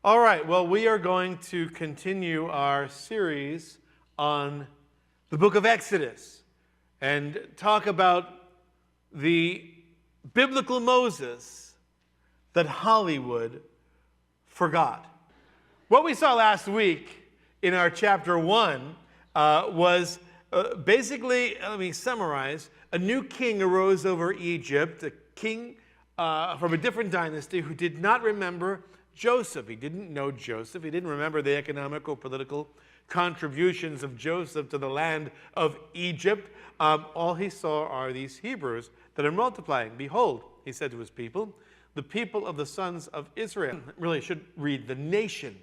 All right, well, we are going to continue our series on the book of Exodus and talk about the biblical Moses that Hollywood forgot. What we saw last week in our chapter 1 was basically, let me summarize, a new king arose over Egypt, a king from a different dynasty who did not remember Joseph. He didn't know Joseph. He didn't remember the economical, political contributions of Joseph to the land of Egypt. All he saw are these Hebrews that are multiplying. Behold, he said to his people, the people of the sons of Israel. Really should read the nation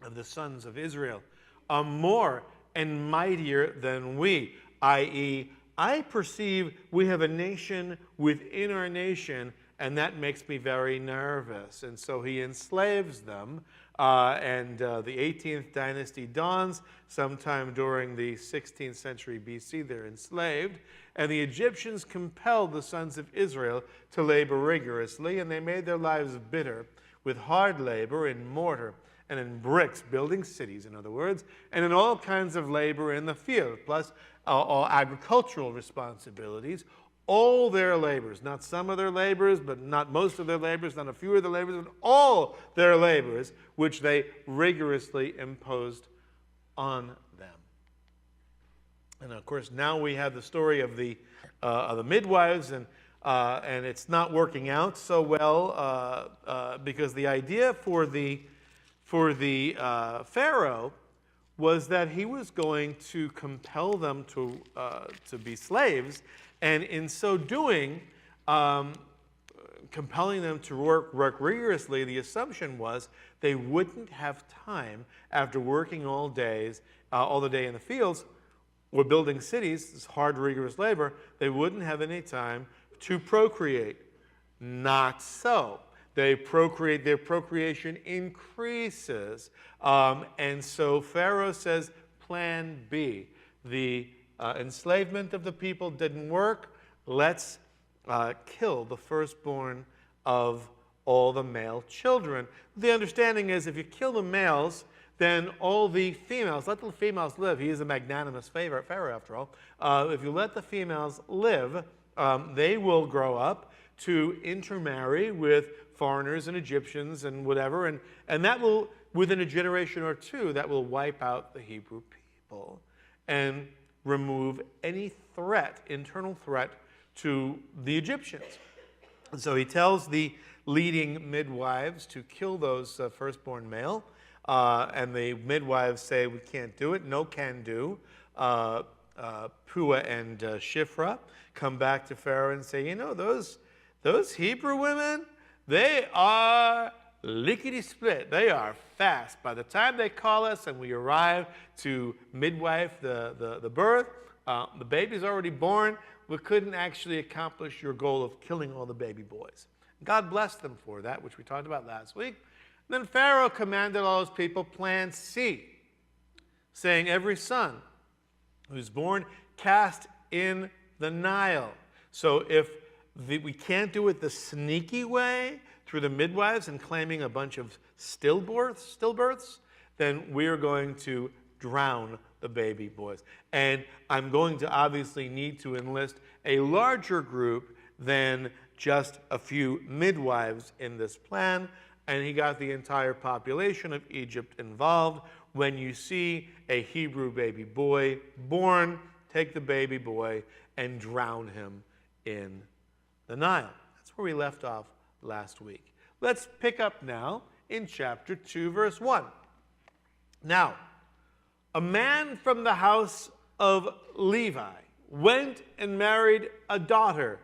of the sons of Israel are more and mightier than we, i.e., I perceive we have a nation within our nation, and that makes me very nervous. And so he enslaves them, and the 18th dynasty dawns. Sometime during the 16th century BC, they're enslaved. And the Egyptians compelled the sons of Israel to labor rigorously, and they made their lives bitter with hard labor in mortar and in bricks, building cities, in other words, and in all kinds of labor in the field, plus all agricultural responsibilities. All their labors, not some of their labors, but not most of their labors, not a few of their labors, but all their labors, which they rigorously imposed on them. And of course, now we have the story of the midwives, and it's not working out so well because the idea for the Pharaoh was that he was going to compel them to be slaves. And in so doing, compelling them to work rigorously, the assumption was they wouldn't have time after working all the day in the fields or building cities, this hard, rigorous labor, they wouldn't have any time to procreate. Not so. Their procreation increases. And so Pharaoh says, plan B. The enslavement of the people didn't work. Let's kill the firstborn of all the male children. The understanding is if you kill the males, then all the females, let the females live. He is a magnanimous Pharaoh after all. If you let the females live, they will grow up to intermarry with foreigners and Egyptians and whatever, and that will, within a generation or two, that will wipe out the Hebrew people and remove any threat, internal threat to the Egyptians. And so he tells the leading midwives to kill those firstborn male, and the midwives say, we can't do it, no can do. Pua and Shifra come back to Pharaoh and say, you know, those Hebrew women, they are lickety-split. They are fast. By the time they call us and we arrive to midwife the birth, the baby's already born. We couldn't actually accomplish your goal of killing all the baby boys. God blessed them for that, which we talked about last week. And then Pharaoh commanded all his people, plan C, saying, every son who's born, cast in the Nile. So if we can't do it the sneaky way, through the midwives and claiming a bunch of stillbirths, then we're going to drown the baby boys. And I'm going to obviously need to enlist a larger group than just a few midwives in this plan. And he got the entire population of Egypt involved. When you see a Hebrew baby boy born, take the baby boy and drown him in the Nile. That's where we left off last week. Let's pick up now in chapter 2, verse 1. Now, a man from the house of Levi went and married a daughter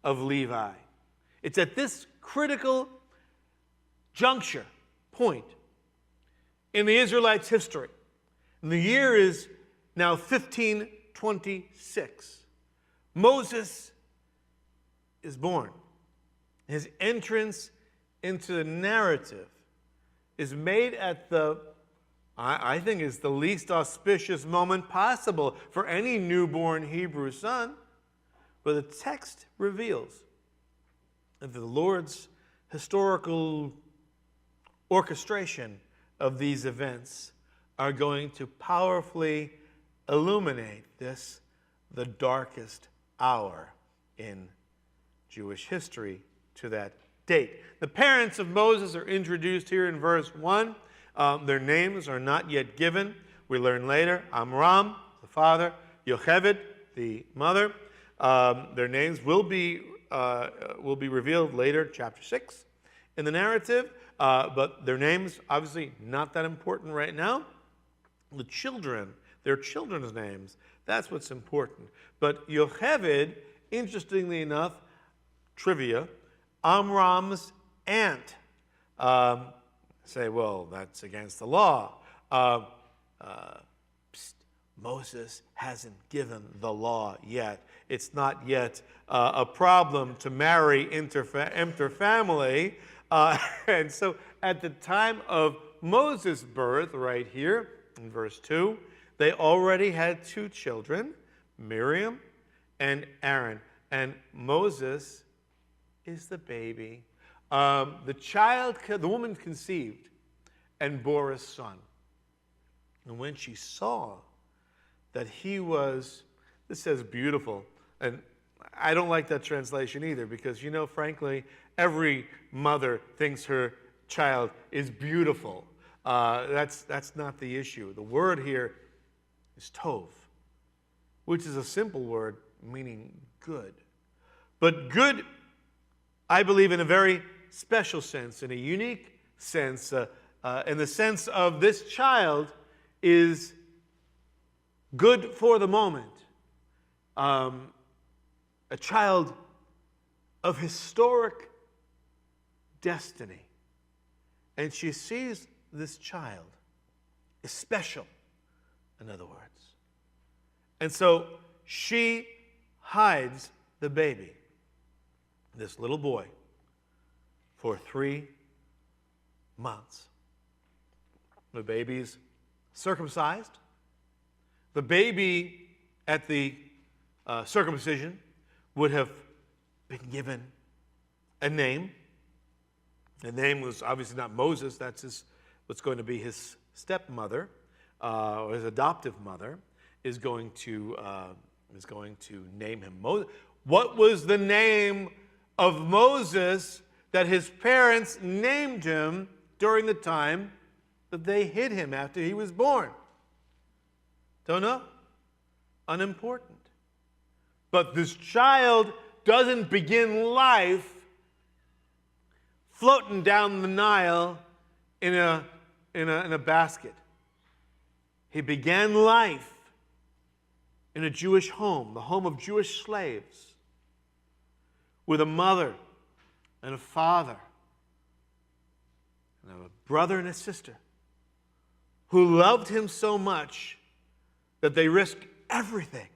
of Levi. It's at this critical point in the Israelites' history. And the year is now 1526. Moses is born. His entrance into the narrative is made at I think is the least auspicious moment possible for any newborn Hebrew son. But the text reveals that the Lord's historical orchestration of these events are going to powerfully illuminate this, the darkest hour in Jewish history to that date. The parents of Moses are introduced here in verse 1. Their names are not yet given. We learn later, Amram, the father, Yocheved, the mother. Their names will be revealed later, chapter 6, in the narrative. But their names, obviously, not that important right now. The children, their children's names, that's what's important. But Yocheved, interestingly enough, trivia, Amram's aunt. Say, well, that's against the law. Moses hasn't given the law yet. It's not yet a problem to marry interfamily. And so at the time of Moses' birth, right here in verse 2, they already had 2 children, Miriam and Aaron. And Moses is the baby. The woman conceived and bore a son. And when she saw that he was, this says beautiful, and I don't like that translation either because, frankly, every mother thinks her child is beautiful. That's not the issue. The word here is tov, which is a simple word meaning good. But good, I believe, in a very special sense, in a unique sense, in the sense of this child is good for the moment. A child of historic destiny. And she sees this child is special, in other words. And so she hides the baby, this little boy, for 3 months. The baby's circumcised. The baby at the circumcision would have been given a name. The name was obviously not Moses. That's what's going to be his stepmother, or his adoptive mother, is going to name him Moses. What was the name of Moses that his parents named him during the time that they hid him after he was born? Don't know. Unimportant. But this child doesn't begin life floating down the Nile in a basket. He began life in a Jewish home, the home of Jewish slaves, with a mother and a father, and a brother and a sister, who loved him so much that they risked everything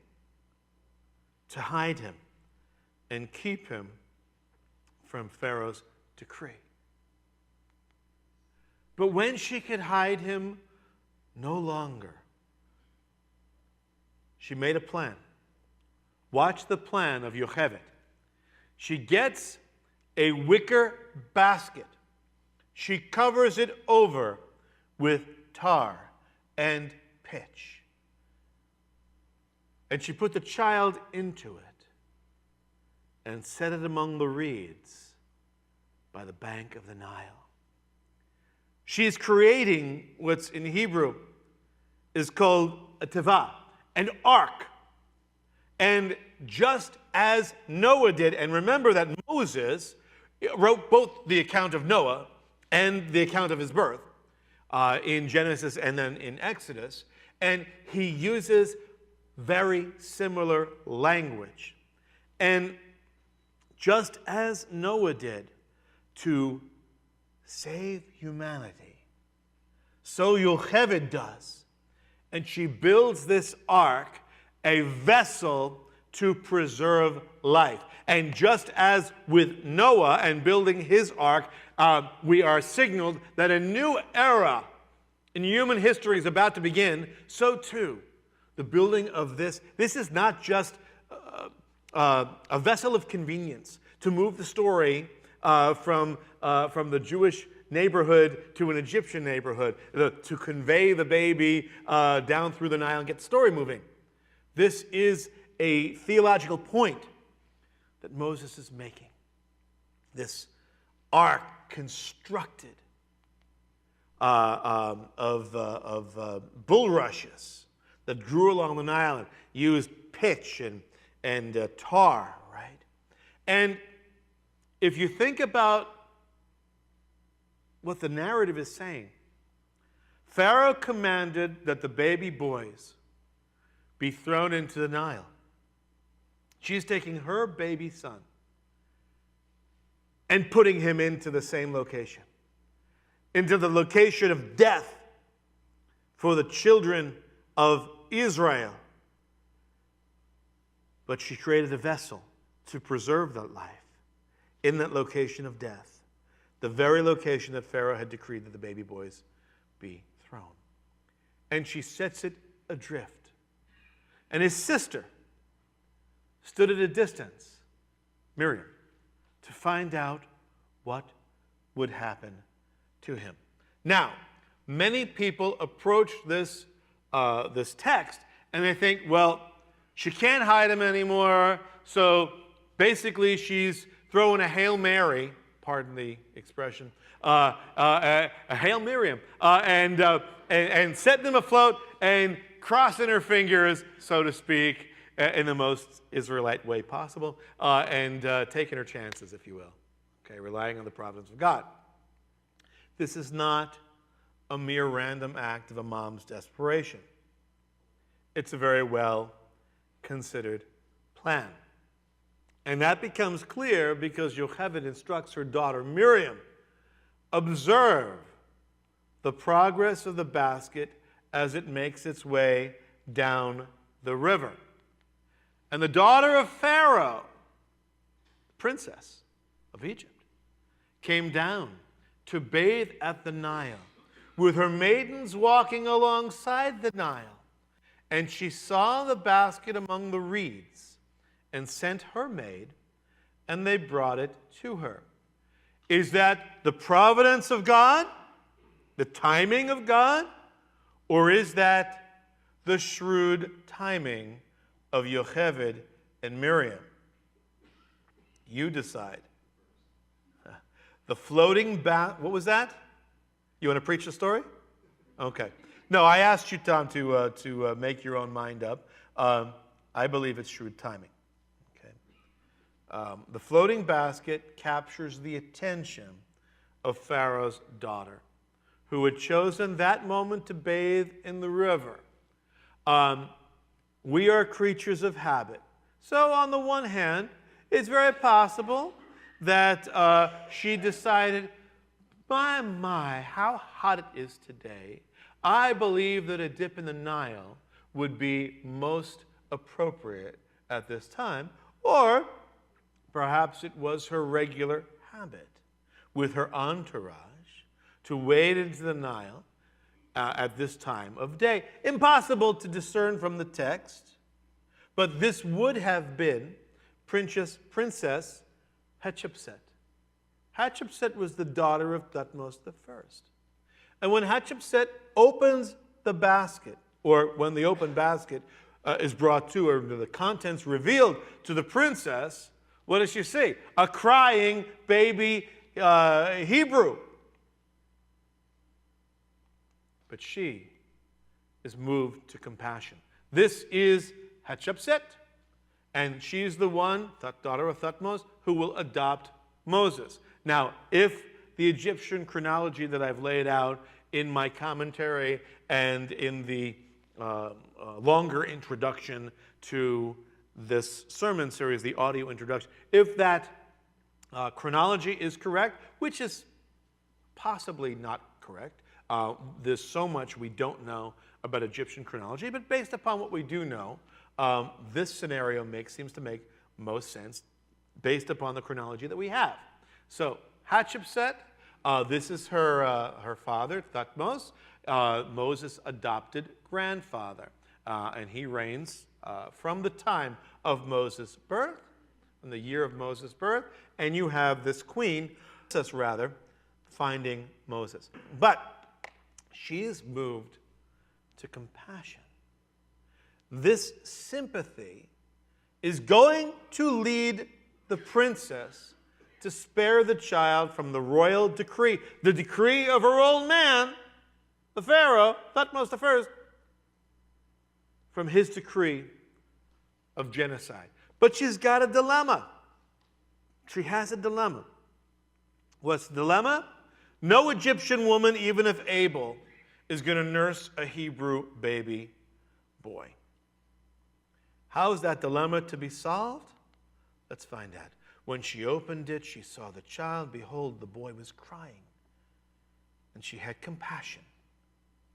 to hide him and keep him from Pharaoh's decree. But when she could hide him no longer, she made a plan. Watch the plan of Yocheved. She gets a wicker basket. She covers it over with tar and pitch. And she put the child into it and set it among the reeds by the bank of the Nile. She is creating what's in Hebrew is called a teva, an ark. And just as Noah did, and remember that Moses wrote both the account of Noah and the account of his birth in Genesis and then in Exodus, and he uses very similar language. And just as Noah did to save humanity, so Yocheved does. And she builds this ark, a vessel to preserve life. And just as with Noah and building his ark, we are signaled that a new era in human history is about to begin, so too the building of this is not just a vessel of convenience to move the story from the Jewish neighborhood to an Egyptian neighborhood to convey the baby down through the Nile and get the story moving. This is a theological point that Moses is making. This ark constructed of bulrushes that grew along the Nile and used pitch and tar, right? And if you think about what the narrative is saying, Pharaoh commanded that the baby boys be thrown into the Nile. She's taking her baby son and putting him into the same location, into the location of death for the children of Israel. But she created a vessel to preserve that life in that location of death, the very location that Pharaoh had decreed that the baby boys be thrown. And she sets it adrift. And his sister stood at a distance, Miriam, to find out what would happen to him. Now, many people approach this text and they think, well, she can't hide him anymore, so basically she's throwing a Hail Mary, pardon the expression, a Hail Miriam, and setting him afloat and crossing her fingers, so to speak, in the most Israelite way possible, and taking her chances, if you will, okay, relying on the providence of God. This is not a mere random act of a mom's desperation. It's a very well-considered plan. And that becomes clear because Yocheved instructs her daughter Miriam, observe the progress of the basket as it makes its way down the river. And the daughter of Pharaoh, princess of Egypt, came down to bathe at the Nile, with her maidens walking alongside the Nile. And she saw the basket among the reeds, and sent her maid, and they brought it to her. Is that the providence of God? The timing of God? Or is that the shrewd timing of Yocheved and Miriam? You decide. The floating what was that? You want to preach the story? Okay. No, I asked you, Tom, to make your own mind up. I believe it's shrewd timing. Okay. The floating basket captures the attention of Pharaoh's daughter, who had chosen that moment to bathe in the river. We are creatures of habit. So on the one hand, it's very possible that she decided, my, how hot it is today. I believe that a dip in the Nile would be most appropriate at this time. Or perhaps it was her regular habit with her entourage to wade into the Nile at this time of day. Impossible to discern from the text, but this would have been Princess Hatshepsut. Hatshepsut was the daughter of Thutmose I. And when Hatshepsut opens the basket, or when the open basket is brought to her, the contents revealed to the princess, what does she see? A crying baby Hebrew. But she is moved to compassion. This is Hatshepsut, and she's the one, daughter of Thutmose, who will adopt Moses. Now, if the Egyptian chronology that I've laid out in my commentary and in the longer introduction to this sermon series, the audio introduction, if that chronology is correct, which is possibly not correct, there's so much we don't know about Egyptian chronology, but based upon what we do know, this scenario seems to make most sense based upon the chronology that we have. So Hatshepsut, this is her father, Thutmose, Moses' adopted grandfather. And he reigns from the time of Moses' birth, from the year of Moses' birth, and you have this queen, finding Moses. But she is moved to compassion. This sympathy is going to lead the princess to spare the child from the royal decree, the decree of her old man, the Pharaoh, Thutmose I, from his decree of genocide. But she's got a dilemma. She has a dilemma. What's the dilemma? No Egyptian woman, even if able, is going to nurse a Hebrew baby boy. How is that dilemma to be solved? Let's find out. When she opened it, she saw the child. Behold, the boy was crying. And she had compassion,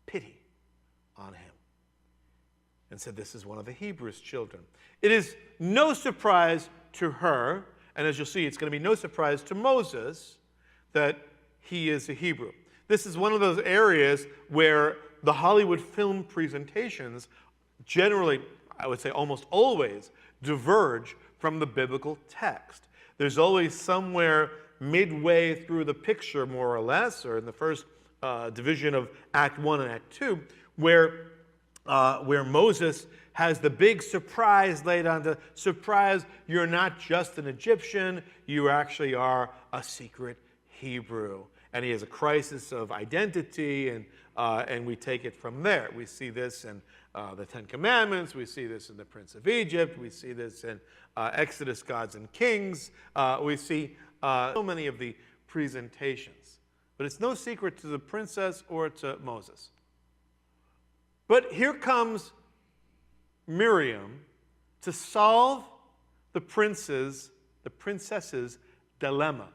pity on him, and said, this is one of the Hebrews' children. It is no surprise to her, and as you'll see, it's going to be no surprise to Moses that he is a Hebrew. This is one of those areas where the Hollywood film presentations generally, I would say almost always, diverge from the biblical text. There's always somewhere midway through the picture, more or less, or in the first division of Act 1 and Act 2, where Moses has the big surprise laid on the surprise, you're not just an Egyptian, you actually are a secret Hebrew. And he has a crisis of identity, and we take it from there. We see this in the Ten Commandments, we see this in the Prince of Egypt, we see this in Exodus, Gods and Kings, we see so many of the presentations. But it's no secret to the princess or to Moses. But here comes Miriam to solve the princess's dilemma.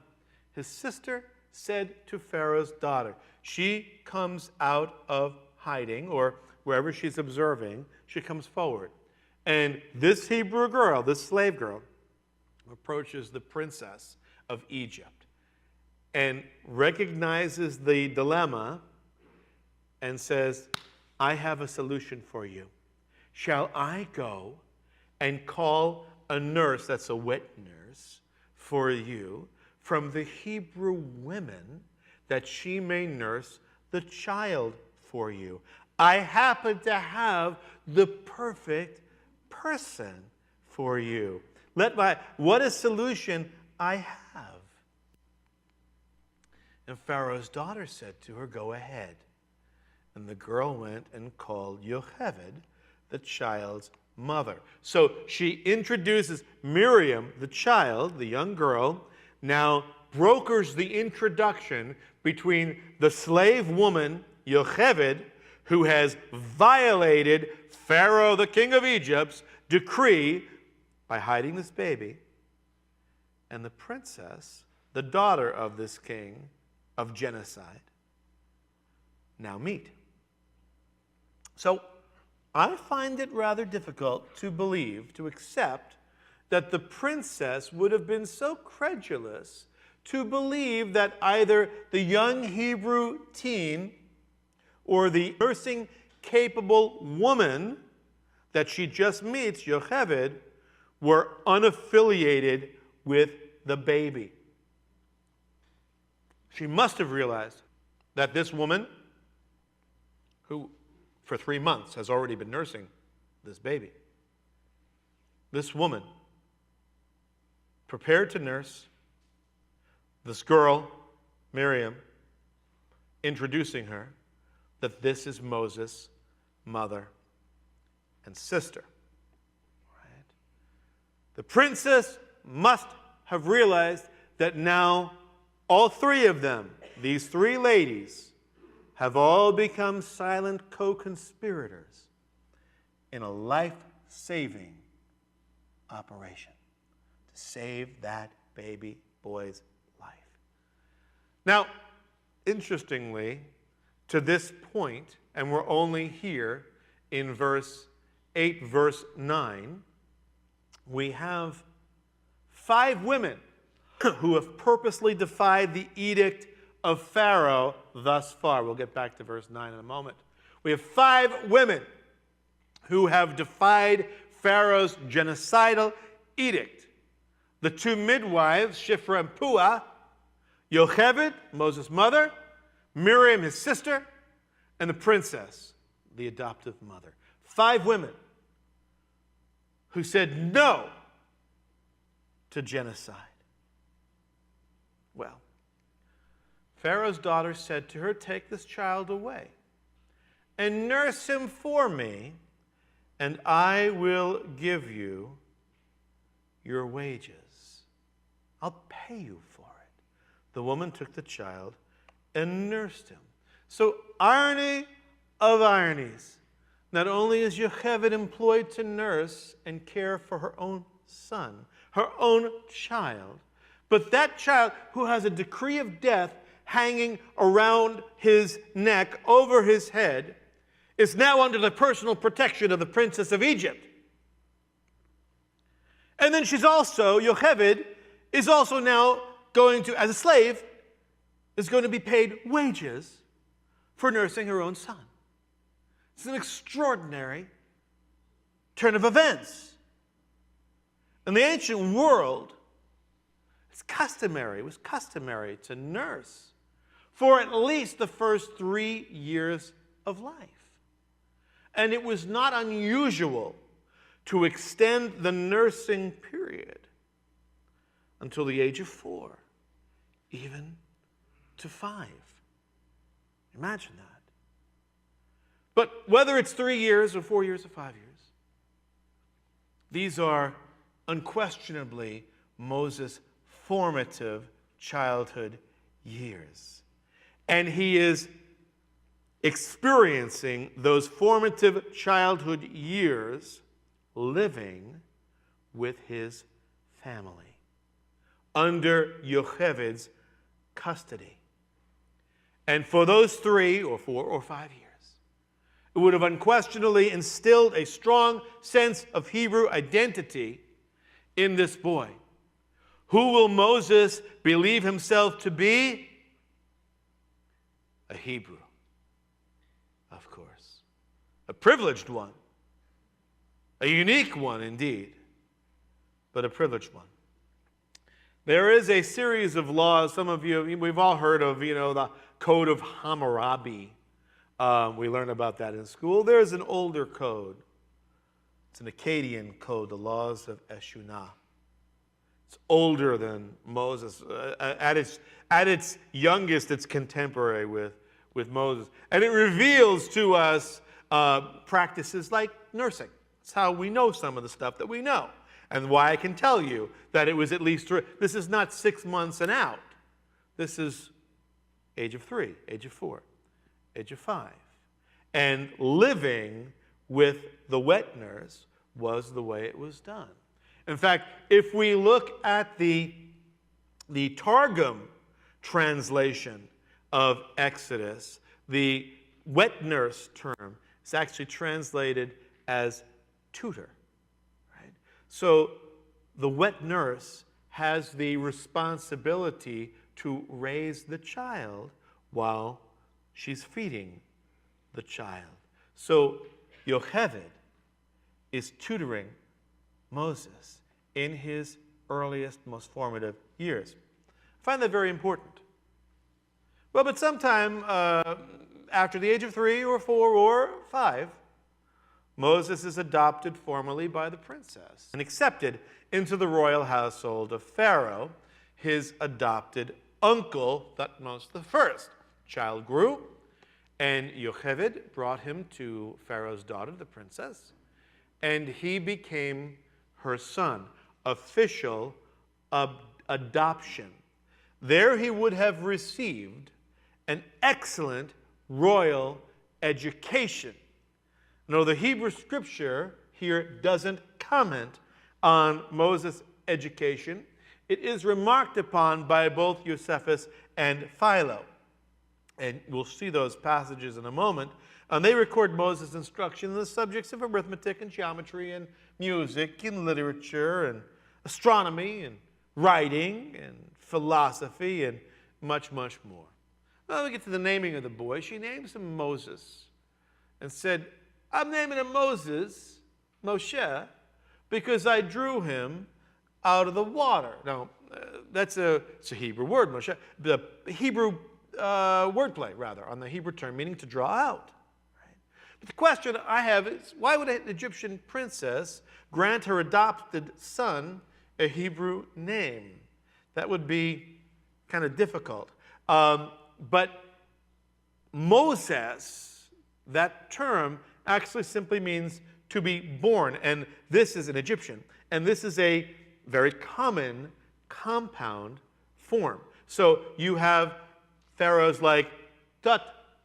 His sister said to Pharaoh's daughter, she comes out of hiding, or wherever she's observing, she comes forward. And this Hebrew girl, this slave girl, approaches the princess of Egypt and recognizes the dilemma and says, I have a solution for you. Shall I go and call a nurse, that's a wet nurse, for you from the Hebrew women, that she may nurse the child for you? I happen to have the perfect person for you. What a solution I have. And Pharaoh's daughter said to her, go ahead. And the girl went and called Yocheved, the child's mother. So she introduces Miriam, the child, the young girl, now brokers the introduction between the slave woman, Yocheved, who has violated Pharaoh, the king of Egypt's decree by hiding this baby, and the princess, the daughter of this king of genocide, now meet. So I find it rather difficult to believe, to accept, that the princess would have been so credulous to believe that either the young Hebrew teen or the nursing-capable woman that she just meets, Yocheved, were unaffiliated with the baby. She must have realized that this woman, who for 3 months has already been nursing this baby, this woman prepared to nurse this girl, Miriam, introducing her that this is Moses' mother and sister. Right? The princess must have realized that now all three of them, these three ladies, have all become silent co-conspirators in a life-saving operation to save that baby boy's life. Now, interestingly, to this point, and we're only here in verse 8, verse 9, we have 5 women who have purposely defied the edict of Pharaoh thus far. We'll get back to verse 9 in a moment. We have 5 women who have defied Pharaoh's genocidal edict. The 2 midwives, Shiphrah and Puah, Yocheved, Moses' mother, Miriam, his sister, and the princess, the adoptive mother. 5 women who said no to genocide. Well, Pharaoh's daughter said to her, "Take this child away and nurse him for me, and I will give you your wages. I'll pay you for it." The woman took the child and nursed him. So, irony of ironies. Not only is Yocheved employed to nurse and care for her own son, her own child, but that child who has a decree of death hanging around his neck, over his head, is now under the personal protection of the princess of Egypt. And then Yocheved is also now going to, as a slave, is going to be paid wages for nursing her own son. It's an extraordinary turn of events. In the ancient world, it was customary to nurse for at least the first 3 years of life. And it was not unusual to extend the nursing period until the age of 4, even to 5. Imagine that. But whether it's 3 years or 4 years or 5 years, these are unquestionably Moses' formative childhood years. And he is experiencing those formative childhood years living with his family under Yocheved's custody. And for those 3 or 4 or 5 years, it would have unquestionably instilled a strong sense of Hebrew identity in this boy. Who will Moses believe himself to be? A Hebrew, of course. A privileged one. A unique one indeed, but a privileged one. There is a series of laws. Some of you, we've all heard of, the Code of Hammurabi. We learn about that in school. There's an older code. It's an Akkadian code, the laws of Eshunah. It's older than Moses. At its youngest, it's contemporary with Moses. And it reveals to us practices like nursing. It's how we know some of the stuff that we know. And why I can tell you that it was at least 3. This is not 6 months and out. This is age of 3, age of 4, age of 5. And living with the wet nurse was the way it was done. In fact, if we look at the Targum translation of Exodus, the wet nurse term is actually translated as tutor. Right? So the wet nurse has the responsibility to raise the child while she's feeding the child. So Yocheved is tutoring Moses in his earliest, most formative years. I find that very important. Well, but sometime after the age of 3 or 4 or 5, Moses is adopted formally by the princess and accepted into the royal household of Pharaoh, his adopted uncle, Thutmose I. Child grew, and Yocheved brought him to Pharaoh's daughter, the princess, and he became her son. Official adoption. There he would have received an excellent royal education. No, the Hebrew scripture here doesn't comment on Moses' education. It is remarked upon by both Josephus and Philo. And we'll see those passages in a moment. And they record Moses' instruction in the subjects of arithmetic and geometry and music and literature and astronomy and writing and philosophy and much, much more. Well, we get to the naming of the boy. She names him Moses and said, "I'm naming him Moshe, because I drew him out of the water." Now, it's a Hebrew word, Moshe. The Hebrew wordplay, rather, on the Hebrew term, meaning to draw out. Right? But the question I have is, why would an Egyptian princess grant her adopted son a Hebrew name? That would be kind of difficult. But Moses, that term, actually simply means to be born. And this is an Egyptian. And this is a very common compound form. So you have pharaohs like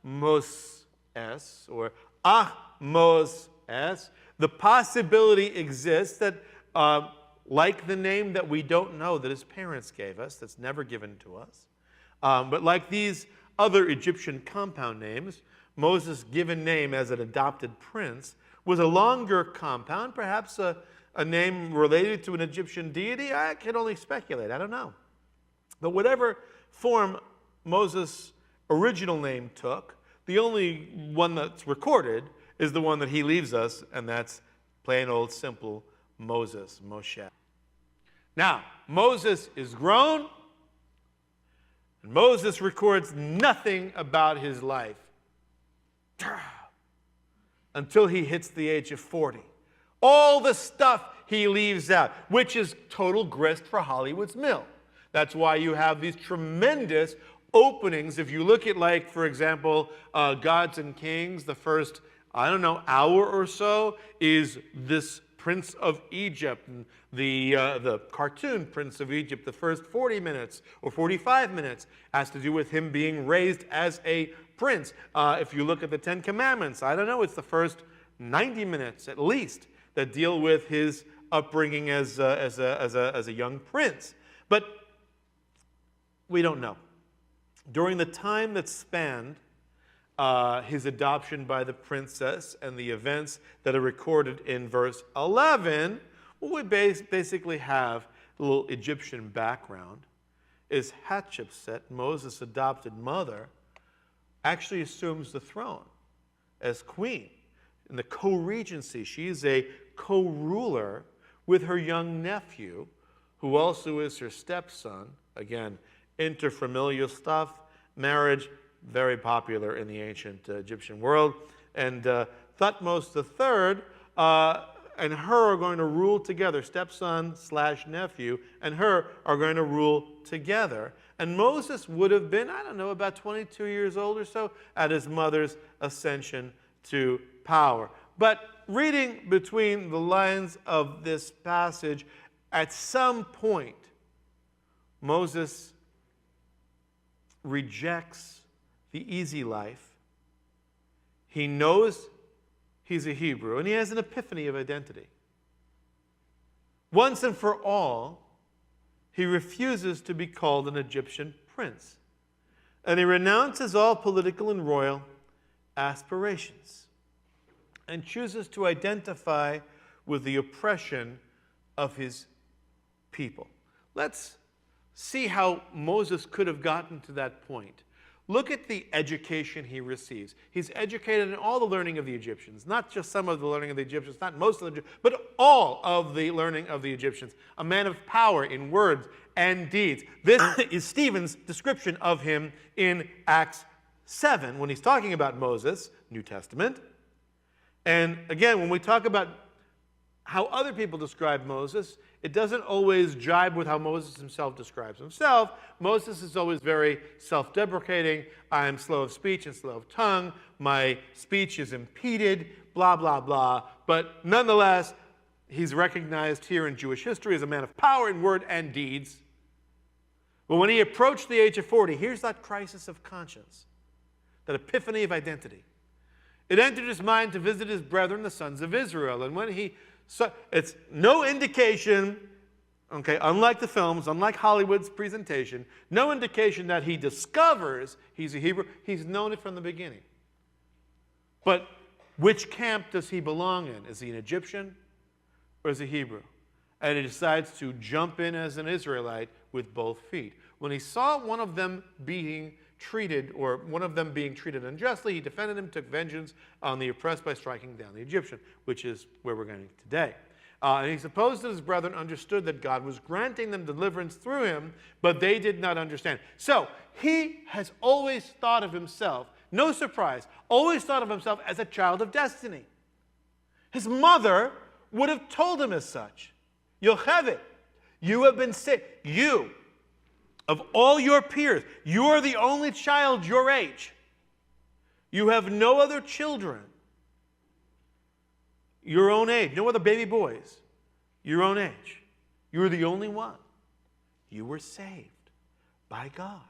Tutmos-es or Ahmos-es. The possibility exists that, like the name that we don't know that his parents gave us, that's never given to us, but like these other Egyptian compound names, Moses' given name as an adopted prince was a longer compound, perhaps a name related to an Egyptian deity. I can only speculate. I don't know. But whatever form Moses' original name took, the only one that's recorded is the one that he leaves us, and that's plain old simple Moses, Moshe. Now, Moses is grown, and Moses records nothing about his life until he hits the age of 40. All the stuff he leaves out, which is total grist for Hollywood's mill. That's why you have these tremendous openings. If you look at, like, for example, Gods and Kings, the first, hour or so is this Prince of Egypt, and the cartoon Prince of Egypt. The first 40 minutes or 45 minutes has to do with him being raised as a prince. If you look at the Ten Commandments, it's the first 90 minutes at least that deal with his upbringing as a young prince. But we don't know. During the time that spanned his adoption by the princess and the events that are recorded in verse 11, what we basically have, a little Egyptian background, is Hatshepsut, Moses' adopted mother, actually assumes the throne as queen. In the co-regency, she's a co-ruler with her young nephew, who also is her stepson. Again, interfamilial stuff, marriage, very popular in the ancient Egyptian world. And Thutmose III and her are going to rule together. Stepson/nephew and her are going to rule together. And Moses would have been, about 22 years old or so at his mother's ascension to power. But reading between the lines of this passage, at some point, Moses rejects the easy life. He knows he's a Hebrew, and he has an epiphany of identity. Once and for all, he refuses to be called an Egyptian prince, and he renounces all political and royal aspirations and chooses to identify with the oppression of his people. Let's see how Moses could have gotten to that point. Look at the education he receives. He's educated in all the learning of the Egyptians, not just some of the learning of the Egyptians, not most of the Egyptians, but all of the learning of the Egyptians. A man of power in words and deeds. This is Stephen's description of him in Acts 7 when he's talking about Moses, New Testament. And again, when we talk about how other people describe Moses, it doesn't always jibe with how Moses himself describes himself. Moses is always very self-deprecating. I am slow of speech and slow of tongue. My speech is impeded, blah, blah, blah. But nonetheless, he's recognized here in Jewish history as a man of power in word and deeds. But when he approached the age of 40, here's that crisis of conscience, that epiphany of identity. It entered his mind to visit his brethren, the sons of Israel. And when he it's no indication, unlike the films, unlike Hollywood's presentation, no indication that he discovers he's a Hebrew. He's known it from the beginning. But which camp does he belong in? Is he an Egyptian or is he Hebrew? And he decides to jump in as an Israelite with both feet. When he saw one of them being treated unjustly, he defended him, took vengeance on the oppressed by striking down the Egyptian, which is where we're going today. And he supposed that his brethren understood that God was granting them deliverance through him, but they did not understand. So he has always thought of himself, no surprise, always thought of himself as a child of destiny. His mother would have told him as such. Yocheved, you have been saved. You, of all your peers, you are the only child your age. You have no other children your own age, no other baby boys your own age. You were the only one. You were saved by God,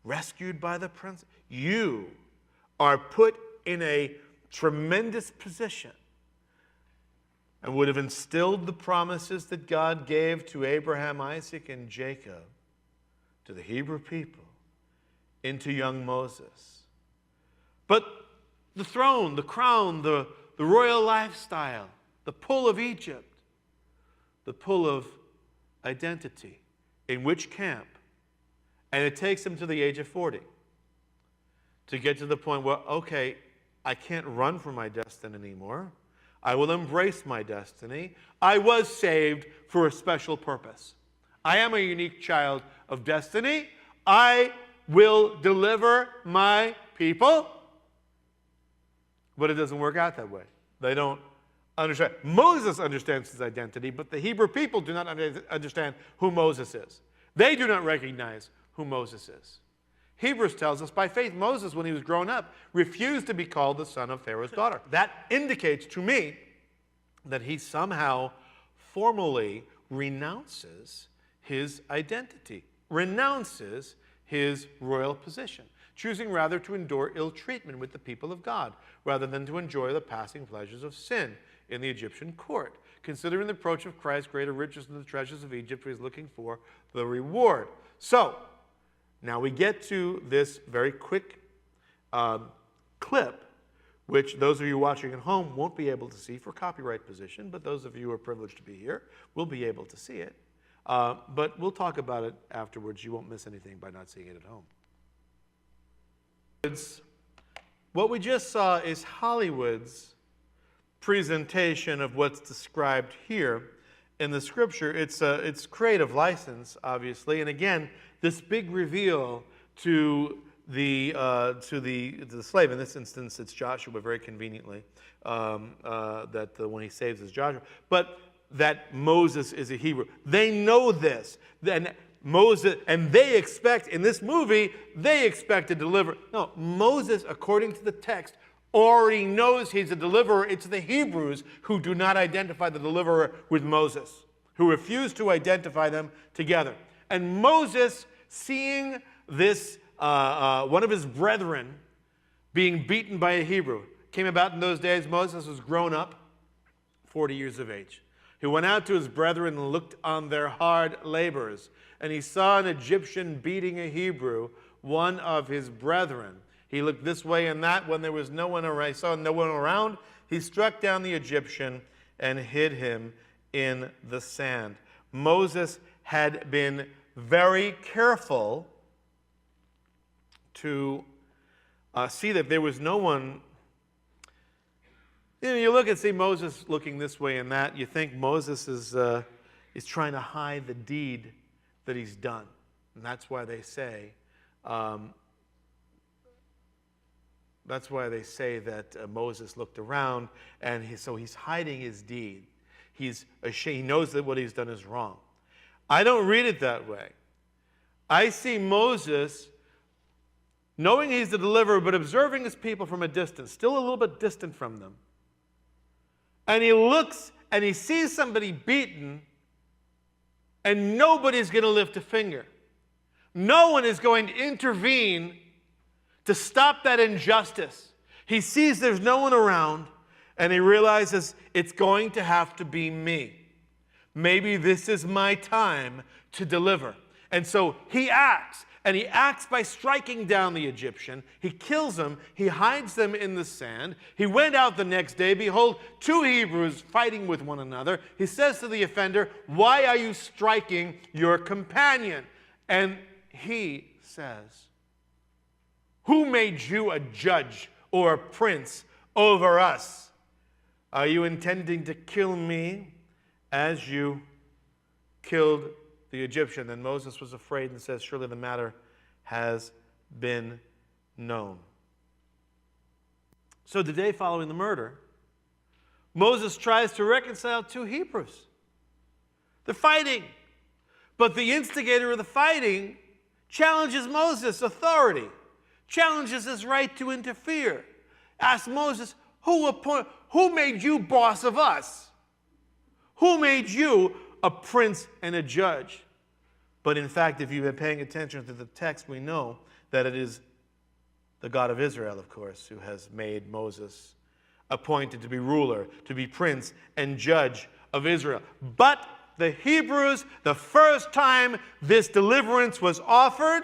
rescued by the Prince. You are put in a tremendous position and would have instilled the promises that God gave to Abraham, Isaac, and Jacob, to the Hebrew people, into young Moses. But the throne, the crown, the royal lifestyle, the pull of Egypt, the pull of identity, in which camp? And it takes him to the age of 40 to get to the point where, okay, I can't run from my destiny anymore. I will embrace my destiny. I was saved for a special purpose. I am a unique child of destiny. I will deliver my people. But it doesn't work out that way. They don't understand. Moses understands his identity, but the Hebrew people do not understand who Moses is. They do not recognize who Moses is. Hebrews tells us by faith, Moses, when he was grown up, refused to be called the son of Pharaoh's daughter. That indicates to me that he somehow formally renounces his identity, renounces his royal position, choosing rather to endure ill treatment with the people of God, rather than to enjoy the passing pleasures of sin in the Egyptian court. Considering the approach of Christ, greater riches than the treasures of Egypt, he is looking for the reward. So, now we get to this very quick clip, which those of you watching at home won't be able to see for copyright position, but those of you who are privileged to be here will be able to see it. But we'll talk about it afterwards. You won't miss anything by not seeing it at home. What we just saw is Hollywood's presentation of what's described here in the scripture. It's creative license, obviously, and again, this big reveal to the slave. In this instance, it's Joshua, very conveniently, that when he saves is Joshua. But that Moses is a Hebrew. They know this. Then Moses, and they expect, in this movie, they expect to deliver. No, Moses, according to the text, already knows he's a deliverer. It's the Hebrews who do not identify the deliverer with Moses, who refuse to identify them together. And Moses, seeing this, one of his brethren being beaten by a Hebrew, came about in those days. Moses was grown up, 40 years of age. He went out to his brethren and looked on their hard labors. And he saw an Egyptian beating a Hebrew, one of his brethren. He looked this way and that. When there was no one around, he saw no one around, he struck down the Egyptian and hid him in the sand. Moses had been very careful to see that there was no one. You know, you look and see Moses looking this way and that. You think Moses is trying to hide the deed that he's done, and that's why they say. That's why they say that Moses looked around, and so he's hiding his deed. He's ashamed. He knows that what he's done is wrong. I don't read it that way. I see Moses knowing he's the deliverer, but observing his people from a distance, still a little bit distant from them. And he looks and he sees somebody beaten, and nobody's going to lift a finger. No one is going to intervene to stop that injustice. He sees there's no one around, and he realizes it's going to have to be me. Maybe this is my time to deliver. And so he acts, and he acts by striking down the Egyptian. He kills him. He hides them in the sand. He went out the next day. Behold, two Hebrews fighting with one another. He says to the offender, "Why are you striking your companion?" And he says, "Who made you a judge or a prince over us?" Are you intending to kill me as you killed the Egyptian? And Moses was afraid and says, surely the matter has been known. So the day following the murder, Moses tries to reconcile two Hebrews. They're fighting. But the instigator of the fighting challenges Moses' authority, challenges his right to interfere. Asks Moses, who made you boss of us? Who made you a prince and a judge? But in fact, if you've been paying attention to the text, we know that it is the God of Israel, of course, who has made Moses appointed to be ruler, to be prince and judge of Israel. But the Hebrews, the first time this deliverance was offered,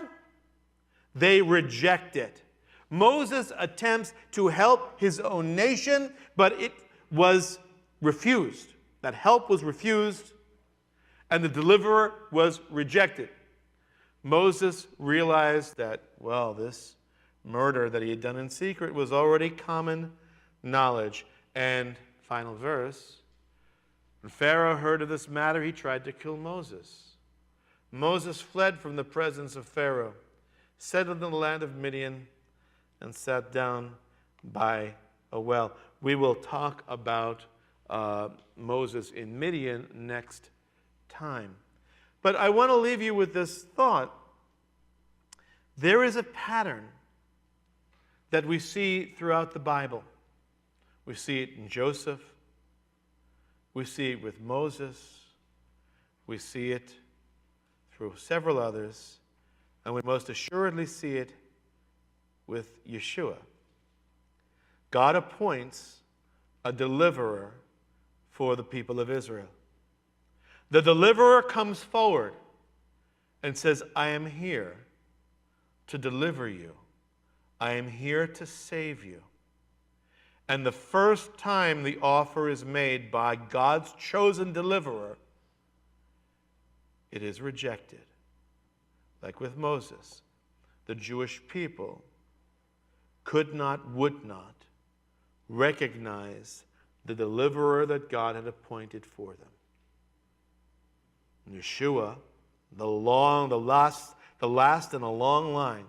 they reject it. Moses attempts to help his own nation, but it was refused. That help was refused, and the deliverer was rejected. Moses realized that, well, this murder that he had done in secret was already common knowledge. And final verse, when Pharaoh heard of this matter, he tried to kill Moses. Moses fled from the presence of Pharaoh, settled in the land of Midian, and sat down by a well. We will talk about Moses in Midian next time. But I want to leave you with this thought. There is a pattern that we see throughout the Bible. We see it in Joseph. We see it with Moses. We see it through several others. And we most assuredly see it with Yeshua. God appoints a deliverer for the people of Israel. The deliverer comes forward and says, I am here to deliver you. I am here to save you. And the first time the offer is made by God's chosen deliverer, it is rejected. Like with Moses, the Jewish people could not, would not recognize the deliverer that God had appointed for them. Yeshua, the last in a long line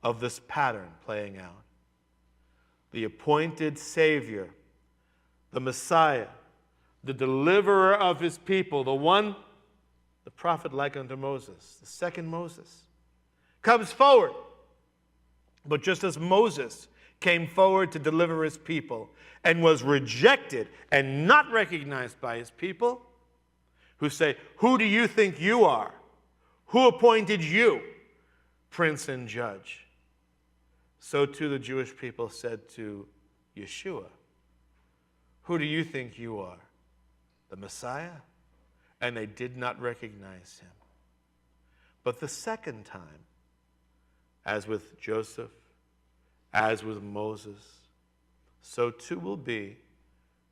of this pattern playing out. The appointed Savior, the Messiah, the deliverer of his people, the one, the prophet like unto Moses, the second Moses, comes forward. But just as Moses came forward to deliver his people and was rejected and not recognized by his people, who say, who do you think you are? Who appointed you prince and judge? So too the Jewish people said to Yeshua, who do you think you are? The Messiah? And they did not recognize him. But the second time, as with Joseph, as with Moses, so too will be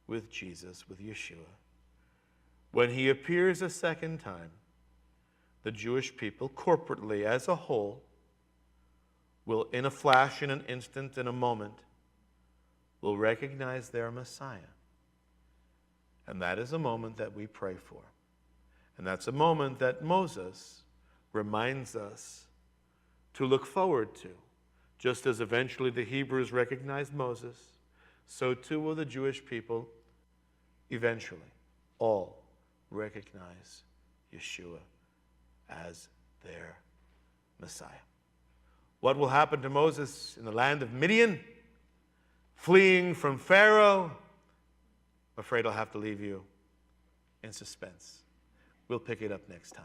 with Jesus, with Yeshua. When he appears a second time, the Jewish people, corporately as a whole, will, in a flash, in an instant, in a moment, will recognize their Messiah. And that is a moment that we pray for. And that's a moment that Moses reminds us to look forward to. Just as eventually the Hebrews recognized Moses, so too will the Jewish people eventually all recognize Yeshua as their Messiah. What will happen to Moses in the land of Midian, fleeing from Pharaoh? I'm afraid I'll have to leave you in suspense. We'll pick it up next time.